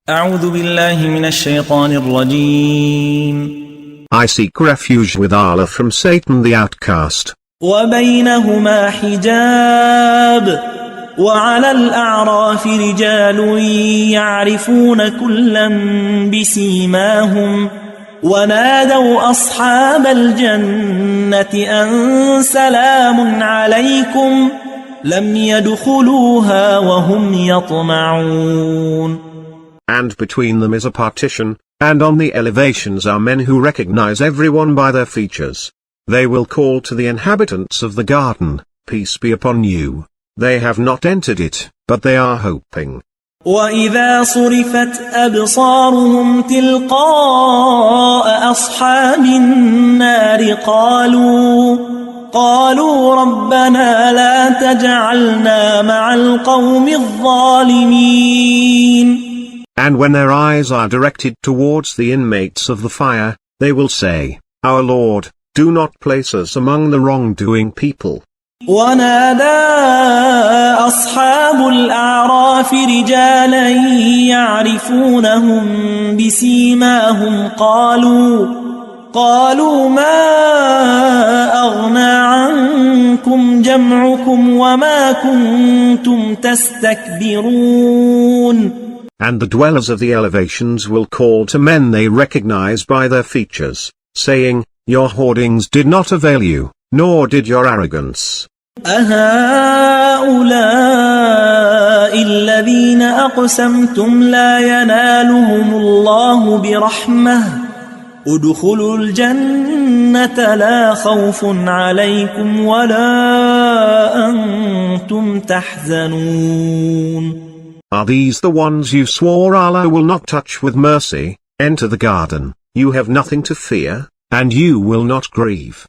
أعوذ بالله من الشيطان الرجيم. I seek refuge with Allah from Satan the outcast. وبينهما حجاب وعلى الأعراف رجال يعرفون كلا بسيماهم ونادوا أصحاب الجنة أن سلام عليكم لم يدخلوها وهم يطمعون. And between them is a partition, and on the elevations are men who recognize everyone by their features. They will call to the inhabitants of the garden, peace be upon you. They have not entered it, but they are hoping. وَإِذَا صُرِفَتْ أَبْصَارُهُمْ تِلْقَاءَ أَصْحَابِ النَّارِ قالوا رَبَّنَا لَا تَجْعَلْنَا مَعَ الْقَوْمِ الظَّالِمِينَ. And when their eyes are directed towards the inmates of the fire, they will say, Our Lord, do not place us among the wrongdoing people. ونادى أصحاب الأعراف رجالا يعرفونهم بسيماهم قالوا ما أغنى عنكم جمعكم وما كنتم تستكبرون. And the dwellers of the elevations will call to men they recognize by their features, saying, Your hoardings did not avail you, nor did your arrogance. أهؤلاء الذين أقسمتم لا ينالهم الله برحمة ادخلوا الجنة لا خوف عليكم ولا أنتم تحزنون. Are these the ones you swore Allah will not touch with mercy? Enter the garden, you have nothing to fear, and you will not grieve.